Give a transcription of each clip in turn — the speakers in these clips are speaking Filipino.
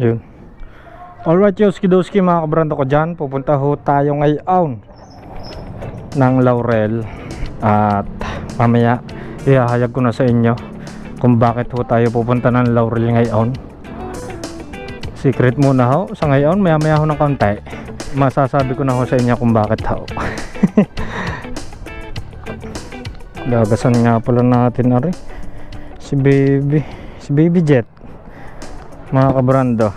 Yun. Alright, Yoski-doski mga kabrando ko dyan. Pupunta ho tayo ngayon ng Laurel. At mamaya ihahayag ko na sa inyo kung bakit ho tayo pupunta ng Laurel ngayon. Secret muna ho sa ngayon. Maya ho ng kaunti masasabi ko na ho sa inyo kung bakit ho. Gagasan nga pala natin ari si baby jet mga kabrando.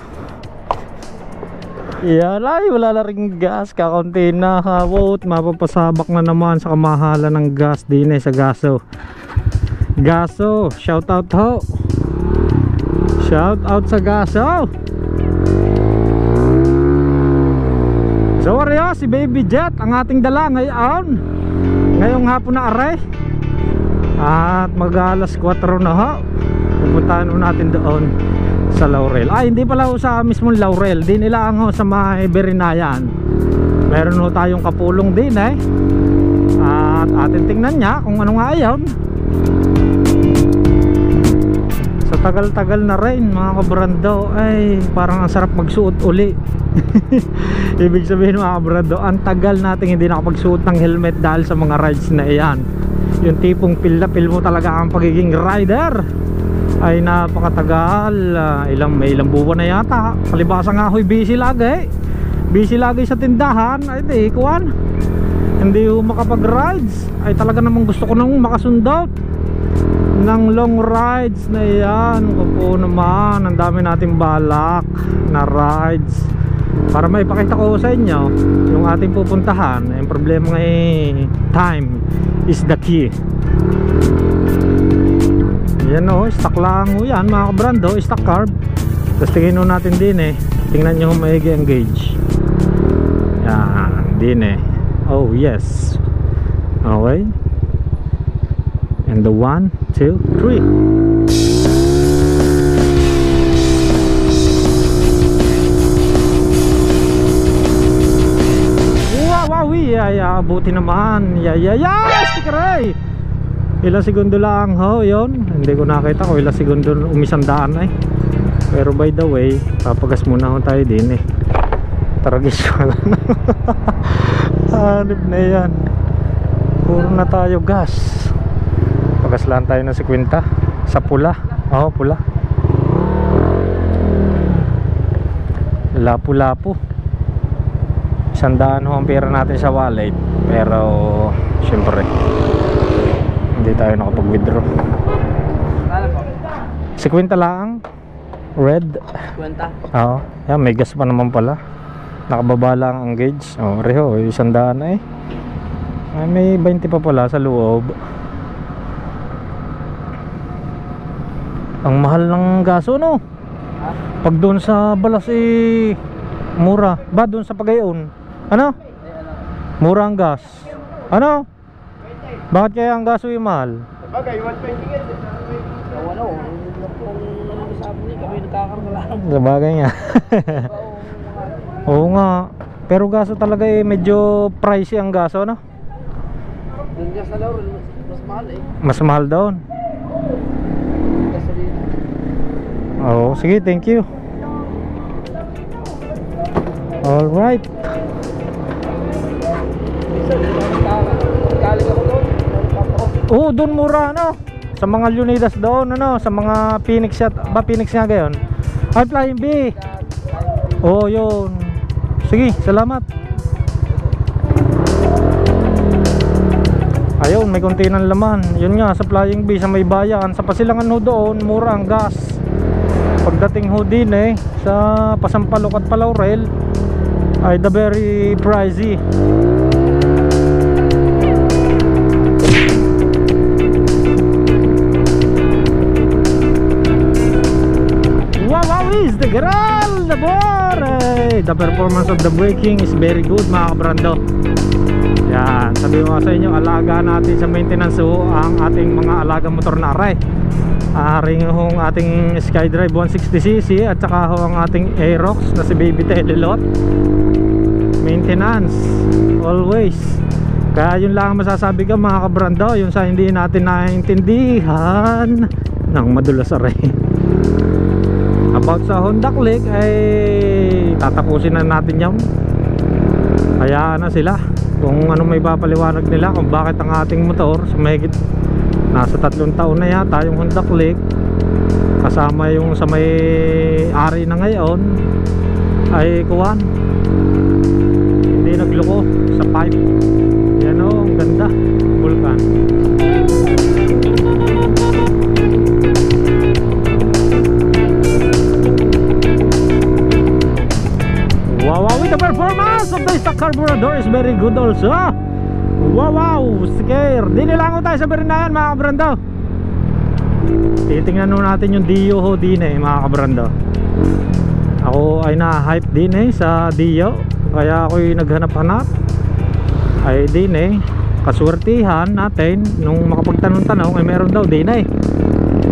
Yan ay wala na ring gas, kakaunti na hawot, mapapasabak na naman sa kamahalan ng gas din sa Gaso. Shout out ho, shout out sa Gaso. So ariyo, si baby jet ang ating dala ngayong hapon na aray. At mag-alas 4 na ho, pupuntahan natin doon sa Laurel. Hindi pala ho sa mismong Laurel, di nila ang ho sa may Berinayan. Meron ho tayong kapulong din at atin tingnan niya kung ano nga ayon. Sa tagal-tagal na rin mga kabrando ay parang ang sarap magsuot uli. Ibig sabihin mga kabrando, ang tagal natin hindi nakapagsuot ng helmet dahil sa mga rides na iyan. Yung tipong feel na feel mo talaga ang pagiging rider ay napakatagal. May ilang buwan na yata. Palibasa nga ako'y busy lagi sa tindahan. Ay di kuwan, hindi ho makapag-rides. Ay talaga namang gusto ko nang makasundot ng long rides na yan. Opo naman, ang dami nating balak na rides para maipakita ko sa inyo yung ating pupuntahan. Yung problema time is the key. Yan stock lang yan mga kabrando, stock carb. Tapos tingin natin din tingnan nyo maigi ang gauge. Yan din oh yes, okay. And the 1, 2, 3. Wow, buti naman. Stikeray. Ilang segundo lang ho yun. Hindi ko nakita kung ilang segundo umisandaan pero by the way, papagas muna ho tayo din Taragis ko na. Hanip na yan. Puro na tayo gas. Pagas lang tayo ng 50 sa pula. Pula. Lapu-lapu. 100 ho ang pera natin sa wallet. Pero syempre hindi tayo nakapag-withdraw. 50 lang. Red 50? Oo. Yan, may gas pa naman pala. Nakababa lang ang gauge. Reho, 100 ay may 20 pa pala sa loob. Ang mahal ng gaso pag doon sa Balas mura. Ba doon sa Pagayon mura ang gas. Bakit kaya ang gaso mahal? Sabagay, 120 yan. Kami nagkakargalan. Sabagay nga. Oo nga. Pero gaso talaga medyo pricey ang gaso Doon gas na Laurel, mas mahal Mas mahal doon. Oo, sige, thank you. Alright. Oo, doon mura sa mga Leonidas doon sa mga Phoenix Phoenix nga gayon. Ay, Flying B. Oo, yun. Sige, salamat. Ayun, may konti ng laman. Yun nga, sa Flying B, sa may bayan. Sa Pasilangan doon, mura ang gas. Pagdating din sa Pasampaloc at Laurel ay the very pricey. Wow, is the girl, the board. The performance of the braking is very good mga kabrando. Yan, sabi ko sa inyo, alaga natin sa maintenance ang ating mga alaga motor na aray. Ring hong ating SkyDrive 160cc at saka ang ating Aerox na si Baby Telelot. Maintenance always. Kaya yun lang masasabi ko mga kabrando, yung sa hindi natin naiintindihan ng madulas aray. About sa Honda Click ay tatapusin na natin yan. Hayaan na sila kung ano may papaliwanag nila kung bakit ang ating motor sa mahigit nasa 3 taon na yata yung Honda Click, kasama yung sa may ari na ngayon, ay kuwan hindi nagloko sa pipe. Yan o, ang ganda, Vulcan. Wow, with the performance of the stock carburetor is very good also. Wow, scare. Dinilango tayo sa Berinayan mga kabrando. Titingnan natin yung Dio ho din mga kabrando. Ako ay na-hype din sa Dio, kaya ako'y naghanap-hanap. Ay din kaswertihan natin nung makapagtanong-tanong ay meron daw din ay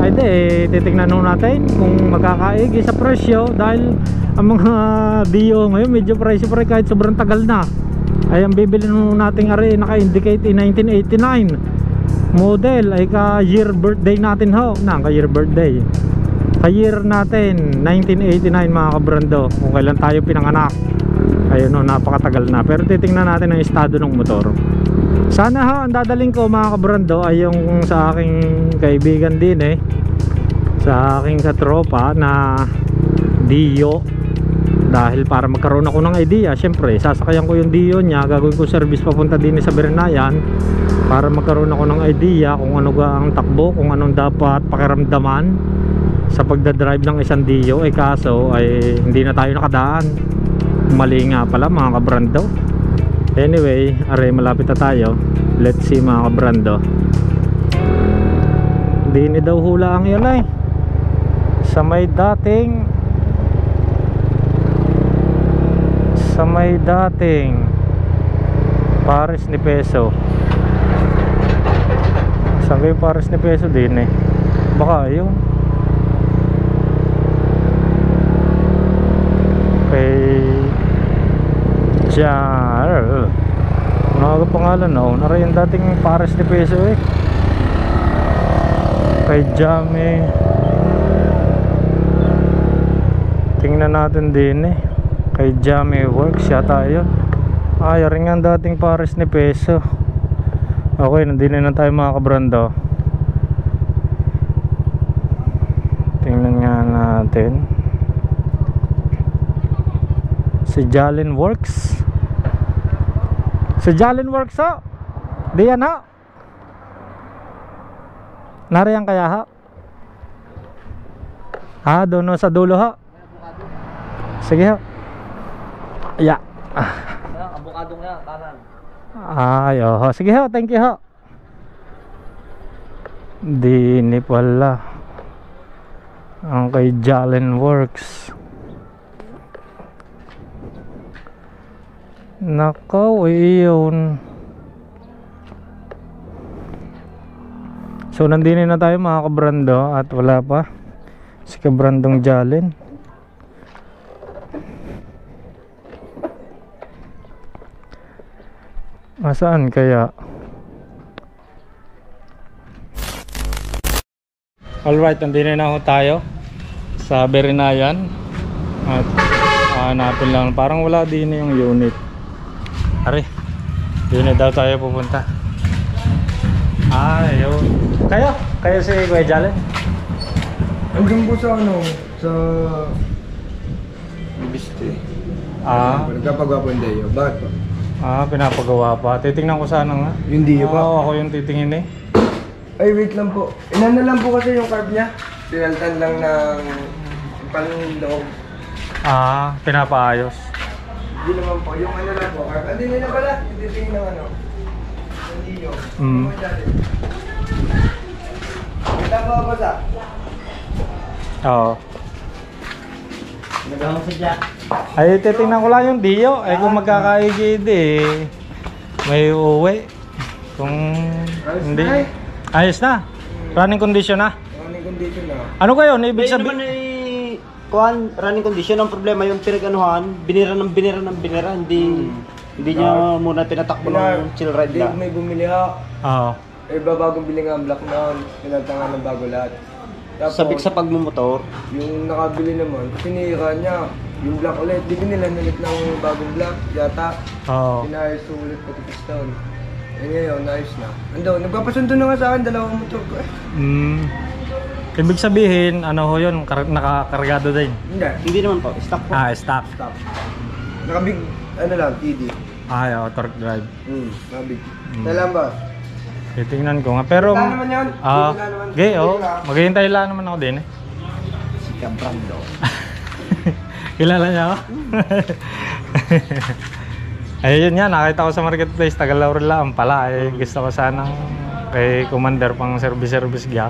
di titingnan natin kung magkakaigi sa presyo, dahil ang mga Dio ngayon medyo pricey pa rin kahit sobrang tagal na. Ay ang bibili nating ari naka-indicate 1989 model ay ka-year birthday natin ho. Ka-year birthday, ka-year natin 1989 mga kabrando, kung kailan tayo pinanganak. Ayun o, napakatagal na. Pero titingnan natin ang estado ng motor. Sana ho, ang dadaling ko mga kabrando ay yung sa aking kaibigan din sa aking katropa na Dio. Dahil para magkaroon ako ng idea, syempre sasakayan ko yung Dio niya, gagawin ko service papunta din sa Berinayan para magkaroon ako ng idea kung ano ga ang takbo, kung anong dapat pakiramdaman sa pagdadrive ng isang Dio. Kaso ay hindi na tayo nakadaan. Mali nga pala mga kabrando. Anyway, malapit na tayo. Let's see mga kabrando. Hindi daw hula ang yan sa may dating Pares ni Peso. Saan kayo Pares ni Peso din baka yun kay mga pangalan nara yung dating Pares ni Peso kay Jame. Tingnan natin din kay Jame Works yata yun. Rin nga dating Pares ni Peso. Okay, nandito na tayo mga kabrando. Tingnan nga natin si Jalen Works. Si Jalen Works diyan nariyan kaya doon sa dulo sige yeah. Abukado nga kanan. Sige thank you Dini pala ang kay Jalen Works. Nakaw iyon. So nandini na tayo mga kabrando at wala pa si kabrandong Jalen. Masaan kaya? Alright, nandito na ho tayo sa Berinayan at hanapin lang, parang wala din yung unit. Yun na daw tayo pupunta. Yun. Kayo si Kuya Jalen? Andiyan po sa sa Biste. Nagpapagawa po yung Dio. Bakit po? Pinapagawa pa. Titingnan ko sana nga. Yung Dio pa? Oo, ako yung titingin Ay, wait lang po. Inano lang po kasi yung carb niya. Pinaltan lang ng panloob. Pinapaayos. Hindi naman po. Yung ano lang po, carb. Hindi na pala. Titingin ng yung Dio. Kita mo ba sa? Oo. Nagahong sa Jack. Ay, titingnan ko lang yung Dio. Kung magkakaigid may uuwi. Kung hindi. Ayos na. Running condition na. Running condition na. Ano kayo? Ibig sabihin running condition. Ang problema yung pinag-anuhan, binira ng binira. Hindi niya muna pinatakbo ng chill ride May bumili Oo. bagong bili nga ang black noon. Pinaltangan ng bago lahat. Tapos, Sabik sa pagmumotor. yung nakabili naman, sinira niya. Yung black ulit, di binilan ulit ng bagong black, yata. Oo. Pinayos ulit pati piston. Eh ngayon, naayos na. Ando, nagpapasundo na nga sa akin, dalawang motor ko eh. Ibig sabihin, ano ho yun, nakakargado din. Hindi, Hindi naman po, stock po. Stock. stop. Nakabig, ano lang, TD. Torque drive. Nakabig. Kailan ba? Titingnan ko nga. Pero, Wala naman yun. Wala naman. maghihintay lang naman ako din eh. Si Cabrando. Kilala niya ako? Ayun nga, nakita ko sa marketplace, taga Laurel lang pala. Gusto ko sanang kay Commander pang service gya.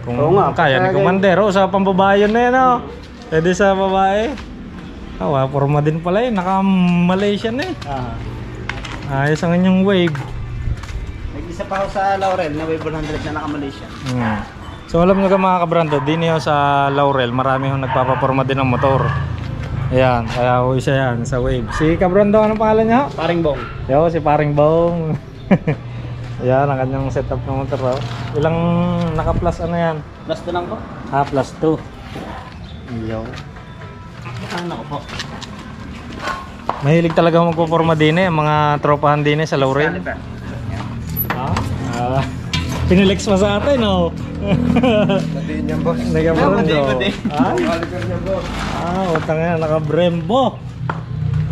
Kung Oo nga, kaya ni pagka- Commander, sa pambabae yun na yun, oh. Pwede sa babae. Forma din pala yun, naka-Malaysian eh. Ayos ang inyong wave. Nag-isa pa ako sa Laurel na Wave 100 na naka-Malaysia. So alam nyo ka mga kabrando, di niyo sa Laurel, marami yung nagpapaporma din ng motor. Ayan, kaya ho isa yan sa wave. Si kabrando, anong pangalan niya? Paring bong. Yo, si Paring Bong. Ayan, ang kanyang setup ng motor. Oh. Ilang naka-plus ano yan? Last na lang po. Plus 2. Yo. Ano ko po? Mahilig talaga magpaporma din eh, mga tropahan din eh sa Laurel. Pinilex pa sa atin, oh. Madiin yan, boss. Nagkabrando. Caliper niya, boss. Utang yan, naka-Brembo.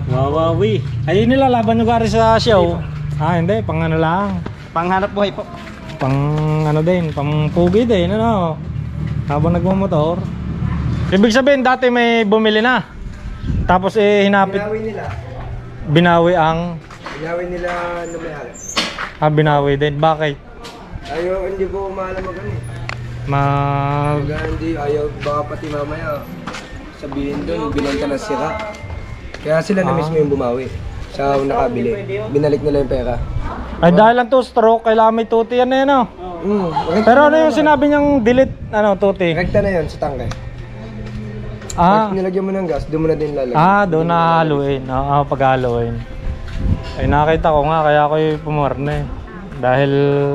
Wawawi. Ayun nila, laban nyo gari sa show. Hindi, pang ano lang. Panghanap buhay po. Pang ano din, pang pugi din, ano. Habang nagmamotor. Ibig sabihin, dati may bumili na. Tapos hinapit, Binawi nila binawi lumayari. binawi din. Bakit? Hindi ko maalam magano eh. Mag... Hindi, baka pati mamaya sabihin doon, binenta ng sira. Kaya sila na mismo yung bumawi sa nakabili. Binalik nila yung pera. Ay dahil lang to stroke, kailangan may tuti yan eh, no? Pero ano yung sinabi niyang delete, ano, tuti? Rekta na yun sa tangkay. Pag nilagyan mo ng gas, doon mo na din lalagyan. Doon na haluin. Pag-haluin. Ay nakita ko nga, kaya ako'y pumarna eh. Dahil...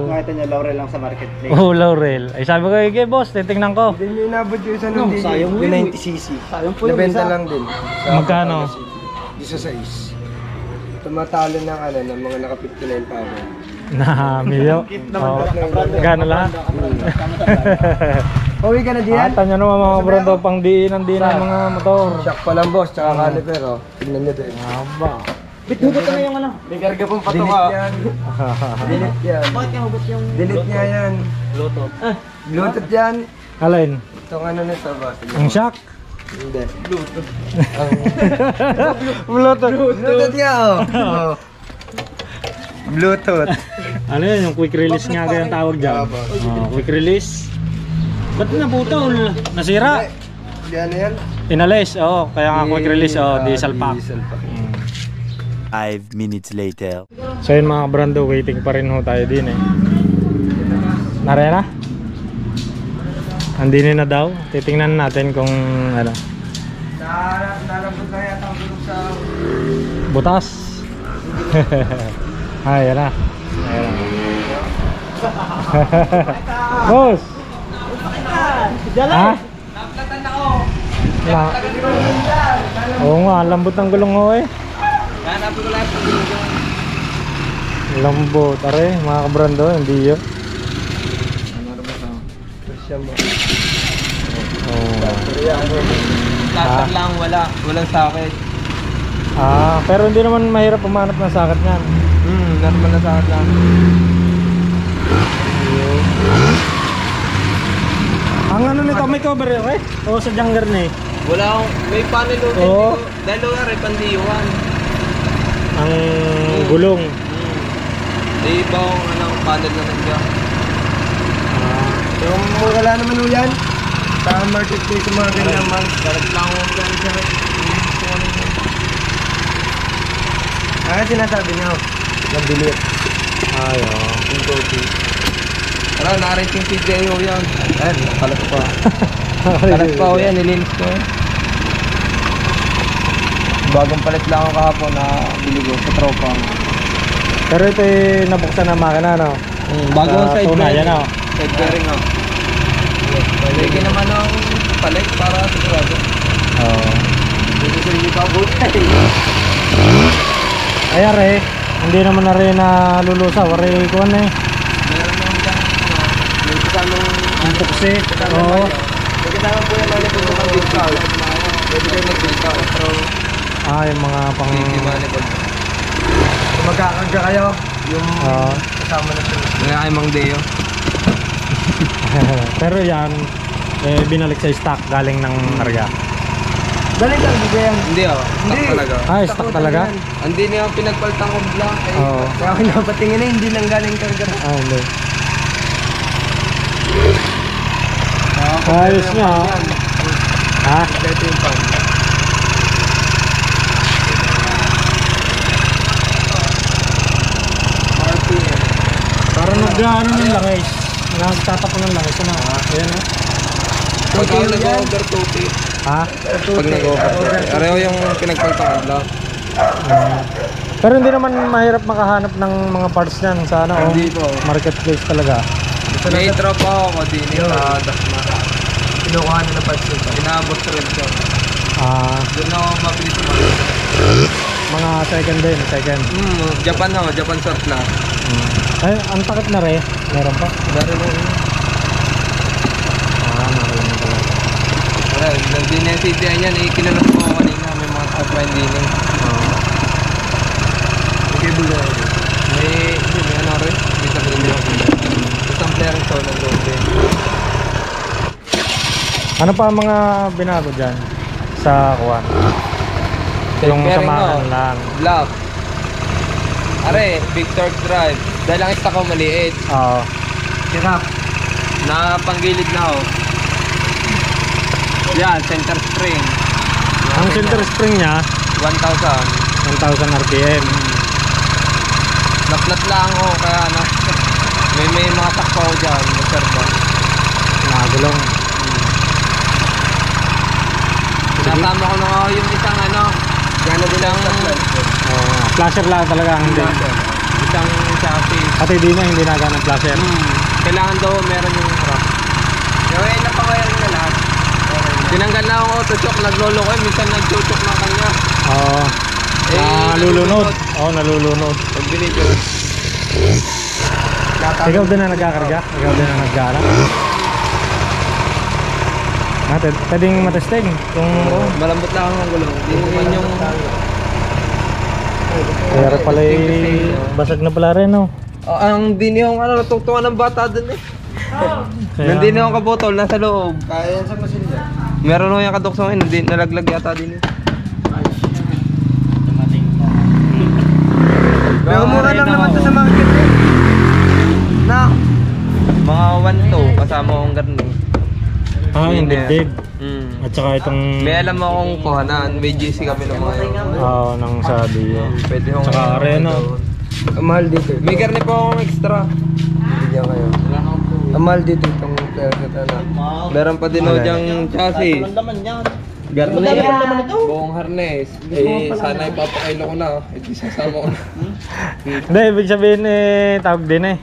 Nakita niyo Laurel lang sa marketplace. Laurel. Ay sabi ko, kay boss, titignan ko. Hindi nyo inabot yung isa nung sayang yung yun. 90cc. Sayang po yung Nabenta isa. lang din. Magkano? Isa sa is. Tumatalo ng ng mga naka 59 power. Milyo. Gano'n lang? Pauwi ka na diyan? Tanya naman mga brando, pang diinan din ang mga motor. Shock pa lang boss, tsaka caliper oh. Tignan nyo din. Aba. Hugot na yung ano. May karga pong patuka. Delete yan. Bakit yung hugot yung... Delete niya yan. Bluetooth? Bluetooth yan. Alin? Itong ano nito boss. Ang shock? Hindi. Bluetooth. Bluetooth nga oh. Bluetooth. Ano yan, yung quick release nga kaya ang tawag dyan. Quick release. Ba't naputol? Nasira? Hindi ano yan? Inalis, kaya nga quick release, diesel pack. Diesel pack. 5 minutes later. So yun mga brando, waiting pa rin ho tayo din eh. Narena? Andinin na daw. Titingnan natin kung ano. Nalambot na yata ang gulong sa... Butas. Yan na. Ayan na. Boss! Ha? Oo nga, lambot ng gulong ho eh. Lambot, are, mga kabrando, hindi yun. Lahat lang, walang sakit. Pero hindi naman mahirap pumanap ng sakit niyan. Normal na sakit lang. Ang ano nito, may cover eh? O sa jungler na eh? Wala akong, may panel ulit. Oo. Dahil wala rin pandiwan. Ang gulong. May ibang anong panel na nandiyan. Yung wala naman o yan. Sa marketplace yung mga ganyan man. Dalag lang ako dyan siya. Sinasabi niya. Nag-delete. Yung go-to. Pero naka-rating PJO yan. Ayan, nakalat pa. Nakalat pa o yan, nilinis ko. Bagong palit lang ako kahapon na bili ko sa tropa. Pero ito nabuksan na makina, no? Bagong side tunay, bearing. yan, no? Side bearing, no? Lagi naman ang palit para sigurado. Oo. Dito sa inyo pa buhay. Ay are, hindi naman na rin nalulusaw. Are, kuwan na eh. Meron naman dyan, may kasamang Ang tuksi. kasama Oo. kayo. May kasama po yan mali po sa discount. Pwede kayo mag-discount. Pero Yung mga pang... hindi mali po. Kung magkakarga kayo, yung Oo. kasama na siya. Kaya kay Mang Deo. Pero yan, binalik sa stock galing ng karga. Balik lang di ba yan? Hindi oh, stock talaga. Stock talaga? Hindi niya pinagpalitan ko black. Oo. Kaya ako napatingin na hindi nang galing karga. Hindi. Ayos nga. Ha? Ito yung pan. RPM. Parang nag-ano ng langis. Nagtatapon ng langis. Ano? Ayan ha? Pagka nag-over 2K. Ha? Pag nag-over 2K. Areho yung pinagpalitan ko black. Pero hindi naman mahirap makahanap ng mga parts niyan sa ano, Hindi po. marketplace talaga. May tropa ako din sa Dasma. Kinukuha nila pa siya. Inaabot sa red shop. Doon ako mabilis umalis. Mga second din, second. Japan ako, Japan shop na. Ay, ang takip na rin. Meron pa. Dari mo. Nakalang na talaga. Wala, hindi na yung CTI niyan. Kinanap ko ako kanina. May mga top line din eh. Okay, bulo. May ano rin. May sabihin din ako. Isang player ito ng doble. Ano pa ang mga binago dyan sa kuwan? Yung Bearing samahan mo, lang. Block. Are, big torque drive. Dahil ang stock ko maliit. Oo. Hirap. Napanggilid na ako. Yan, center spring. Ang center spring niya, 1,000. 1,000 RPM. Naplat lang ako kaya na. May mga takpa ko dyan. Reserva. Nagulong. Sinasama ko na nga yung isang ano. Gano'n din ang Flasher lang talaga ang hindi. isang chassis. Pati di na hindi naganang flasher. Kailangan daw meron yung harap. Gawin na pa-wire na lahat. Tinanggal na ako auto shock, naglolo ko minsan nag-choke na kanya. Oo. Nalulunod. Oo, nalulunod. Pag binidyo. Ikaw din na nagkakarga? Ikaw din na nagkara? Pwedeng matesting kung... Malambot lang ang gulong. Hindi yung... Kaya pala basag na pala rin, no? ang dini yung ano, natungtungan ng bata dun eh. Nandini yung kabotol, nasa loob. Kaya yan sa masinda. Meron nung yung kaduksong hindi nalaglag yata din eh. Pero mura lang naman to sa market eh. Na. Mga 1-2 kasama akong garni. Yung dibdib. At saka itong... May alam mo akong kuhanan, may GC kami ng mga yun. nang sabi. Pwede akong... Saka areno. Mahal dito. May garni po akong extra. Bigyan kayo. Mahal dito itong player set ano. Meron pa din ako dyang chassis. Garni. Buong harness. Sana ipapakailo ko na. Sasama ko na. Hindi, ibig sabihin tawag din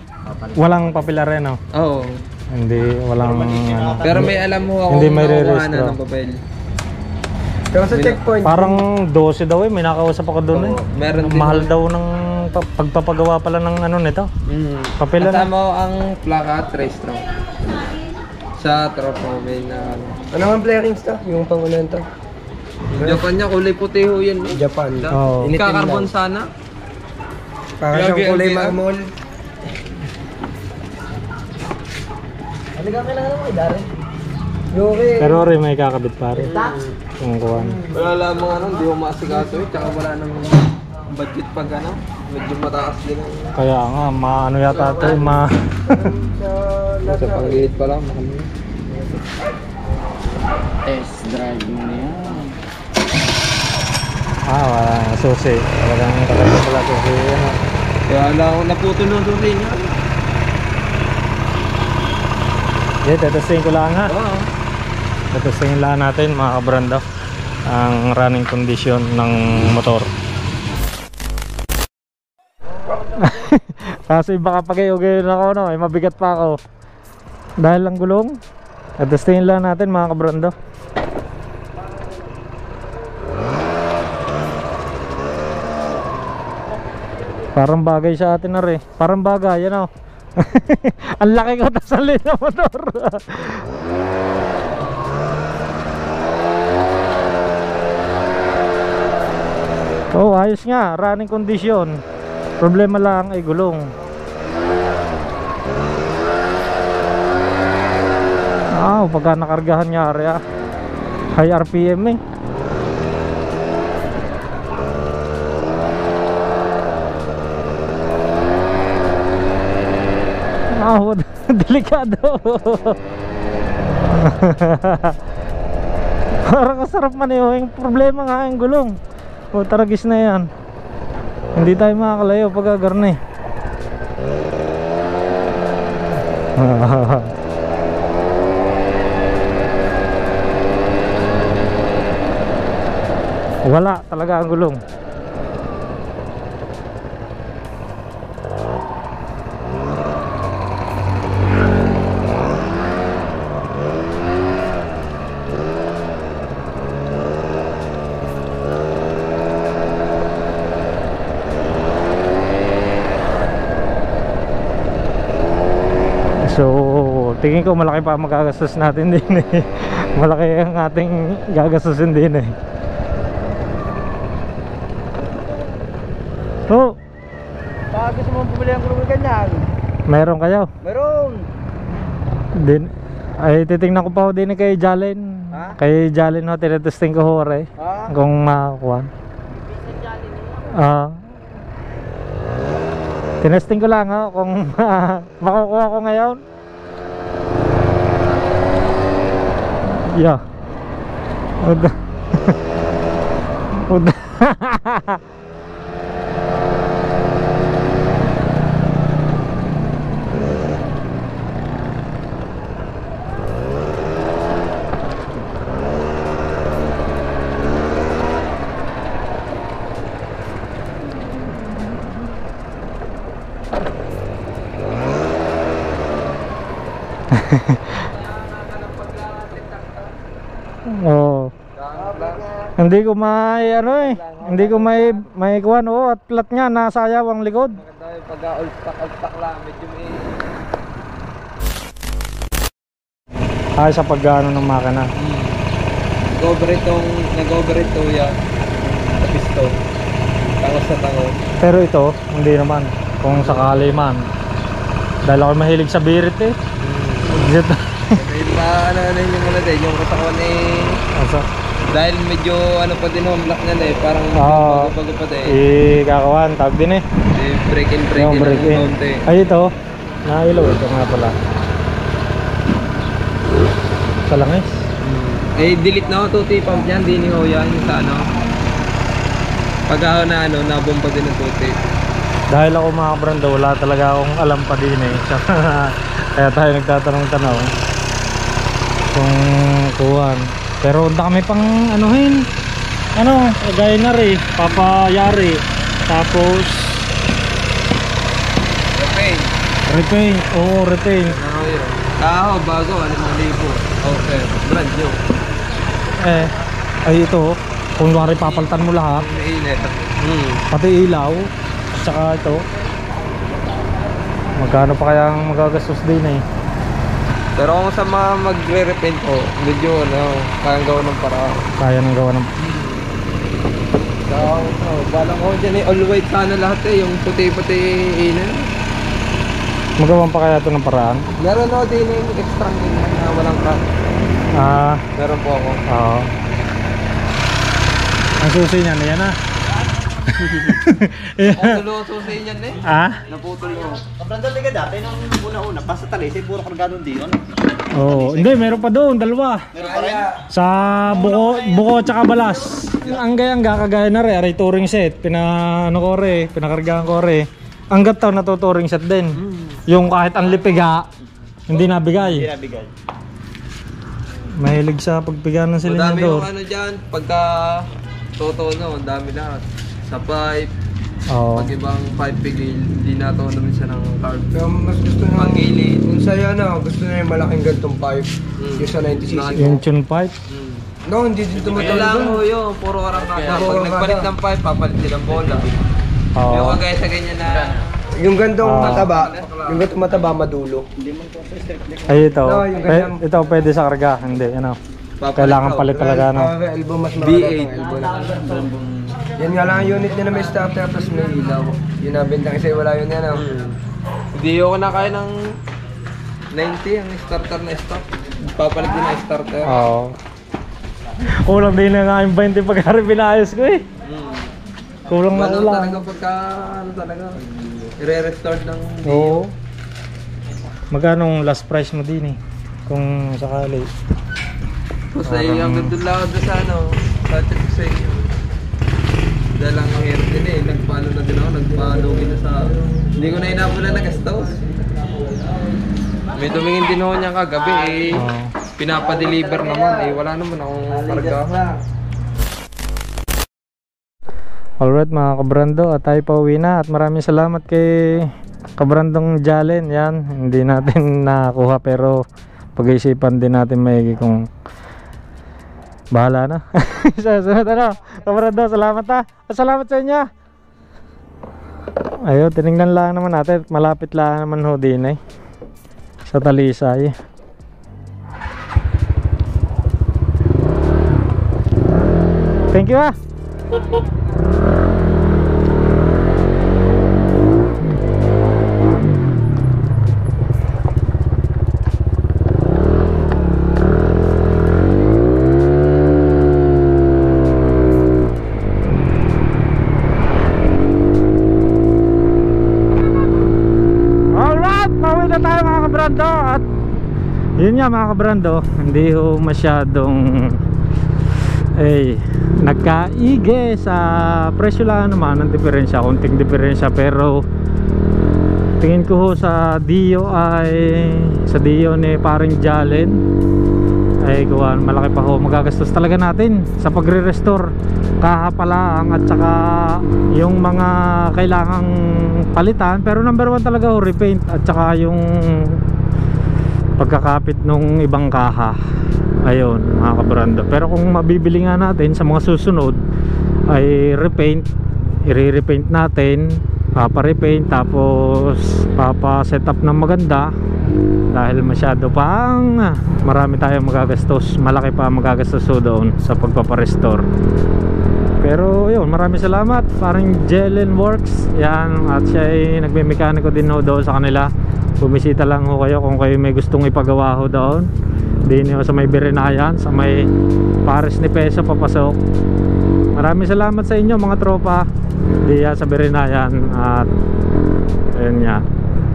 walang papel areno. Oo. Hindi, walang ano. Pero may alam mo akong Hindi may nakukuhanan re-restro. ng papel. Pero sa checkpoint. Parang 12 daw may nakausap ako doon Oo, meron din. Mahal daw ng pagpapagawa pala ng ano nito. Papel Kasama ko ang plaka at restro. Sa tropa may na ano. Ano ang playerings to? Yung pangunan to? Japan niya, kulay puti ho yan. Japan. Oo. Kakarbon sana. Para Lagi siyang kulay ang marmol. Ano ka kailangan mo idari? Okay. Pero rin may kakabit pare. Yung kuwan. Wala lang mga ano, hindi ko maasikaso eh. Tsaka wala nang budget pag ano. Medyo mataas din ang... Kaya nga, ano yata ito, Sa panggilid pa lang, mahal mo. Test drive mo na yan. wala na, susi. Talagang talaga pala susi. Ano. Kaya wala ako naputol ng susi niya. Yeah, tetesting ko lang ha. Oo. Tetestingin lang natin mga kabrando ang running condition ng motor. Kasi baka pag-i-ugayin ako, no? Mabigat pa ako. Dahil ang gulong, Testingin lang natin mga kabrando. Parang bagay sa atin na rin. Parang bagay, yan o. Ang laki ko tasali na motor. Oh, ayos nga, running condition. Problema lang ay gulong. Pagka nakargahan nyari high RPM eh. Delikado. Parang kasarap man yung problema nga yung gulong. Taragis na yan. Hindi tayo makakalayo pag agarne. Wala talaga ang gulong. So, tingin ko malaki pa magagastos natin din eh. Malaki ang ating gagastusin din eh. Oh. Baka gusto mong bumili ang gulong ganyan? Meron kayo? Meron. Din ay titingnan ko pa ho din kay Jalen. Ha? Kay Jalen ho, tinetesting ko ho rin. Ha? Kung makakuha. Tinesting ko lang ho kung makukuha ko ngayon. Yeah. Udah. Udah. Oh. Hindi ko may ano eh. Hindi ko may kuwan at plat nga nasayaw ang likod. Maganda yung pag-all-stack lang, medyo may Ay sa paggaano ng makina. Nag-overheat to yan. Sa piston. Tangos sa tangos. Pero ito, hindi naman. Kung sakali man. Dahil ako mahilig sa birit eh. Dahil ano yung muna din, yung katawan eh. Asa? Dahil medyo ano pa din home lock niyan eh, parang bago-bago pa din. Kakawan, tawag din eh. Break in Yung break in. konti. Ay ito, nailaw ito nga pala. Sa langis. Eh delete na ako tuti pump niyan, di ni ho yan sa ano. Pag ako na ano, nabomba din ng tuti. Dahil ako mga brando, wala talaga akong alam pa din eh. Kaya tayo nagtatanong-tanong kung kuhan. Pero hindi kami pang anuhin. Ano, gaya na rin, papayari. Tapos repaint. Oo, repaint. Ano yun? Taho, bago, 5,000. Okay, brand new. Ay ito, kung wari papaltan mo lahat, Mainit. pati ilaw, tsaka ito. Magkano pa kaya ang magagastos din eh. Pero kung sa mga magre-repaint ko, medyo ano, kayang gawa ng paraan. Kaya nang gawa ng So, balang ko dyan eh, all white sana lahat eh, yung puti-puti inin. magawan pa kaya ito ng paraan. Meron ako din yung extra na walang crack. Meron po ako. Oo. Ang susi niyan, yan ah. Naputol ko susi niyan eh. Naputol ko. Kabrandal ka dati nung una-una, basta Talisay, puro kargadong diyon. Oo, hindi, meron pa doon, dalawa. Meron pa rin. Sa buko tsaka balas. Ang kagaya na rin, aray touring set, pinakargahan ko rin. Hanggat taon natuturing set din. Yung kahit ang lipiga, hindi nabigay. Hindi nabigay. Mahilig sa pagpiga ng Madami silindador. yung ano dyan, pagka toto no, ang dami lahat. Sa pipe, Oo. Pag ibang 5 pigil, hindi natunamin siya ng carb. Kaya mas gusto na Pang gilid. Kung sa'yo gusto na yung malaking gantong pipe. Yung sa 90cc. Yung tune pipe. No, hindi din tumatalo Kailangan doon. mo yun, puro karangkada. Puro Pag nagpalit karangkada. ng pipe, papalit din ng bola. Oo. Yung kagaya sa ganyan na... Yung gantong Ah. mataba, yung gantong mataba madulo. Ay, ito. No, yung ganyan. Ito pwede sa karga. Hindi, ano. Papalit Kailangan ka. palit talaga, ano. Elbow mas B8. marami itong elbow na. Yan nga lang ang unit niya na may starter tapos may ilaw. Yun nabentang isa wala yun yan. Hindi ako na kaya ng 90 ang starter na stop. Papalit din ang starter. Oo. Kulang din na nga yung 20 pagkari pinayos ko eh. Kulang na Ano kulang. talaga pagka, ano talaga, i-restart ng Oo. Magkano ang last price mo din eh? Kung sakali. Tapos ay ang nandun lang ako sa ano, sa check sa inyo. Dahil ang hirap din eh, nagpalo na din ako, nagpalugin na sa... Hindi ko na inapula na gastos. May tumingin din ako niya kagabi eh, Oo. pinapa-deliver naman eh, wala naman akong karga. Alright mga kabrando, at tayo pa uwi na at maraming salamat kay kabrandong Jalen. Yan, hindi natin nakuha pero pag-iisipan din natin maigi kung bahala na. Sunod ano, kabrando, salamat ha. At salamat sa inyo. Ayun, tinignan lang naman natin, malapit lang naman ho din eh. Sa Talisay. Thank you ha. Alright, pauwi na tayo mga kabrando. At yun nga mga kabrando, hindi ho masyadong nagkaige sa presyo lang naman ang diferensya, konting diferensya, pero tingin ko ho sa Dio ni paring Jalen ay kuwan, malaki pa ho magagastos talaga natin sa pagre-restore kaha pa lang at saka yung mga kailangang palitan, pero number one talaga ho repaint at saka yung pagkakapit nung ibang kaha. Ayun mga kabrando, pero kung mabibili nga natin sa mga susunod ay repaint, i-repaint natin, papa-repaint, tapos papa-set up ng maganda dahil masyado pang marami tayong magagastos, malaki pa magagastos doon sa pagpapa-restore. Pero yun, maraming salamat parang Jelen Works yan, at siya ay nagme-mekaniko din ho doon sa kanila. Bumisita lang ho kayo kung kayo may gustong ipagawa ho doon. Din ho sa may Birinayan, sa may Pares ni Peso papasok. Maraming salamat sa inyo mga tropa diya sa Birinayan. At ayun nga.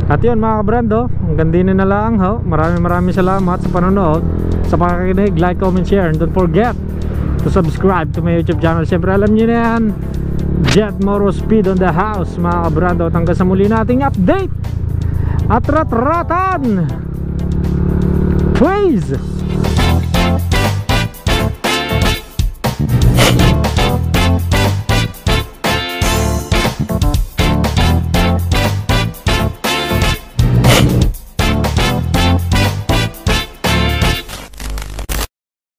At yun mga kabrando, hanggang din na lang ho. Maraming salamat sa panonood, sa pakikinig, like, comment, share, and don't forget to subscribe to my YouTube channel. Siyempre alam nyo na yan, Jet Moro Speed on the house mga kabrando. At hanggang sa muli nating update at rat-ratan, praise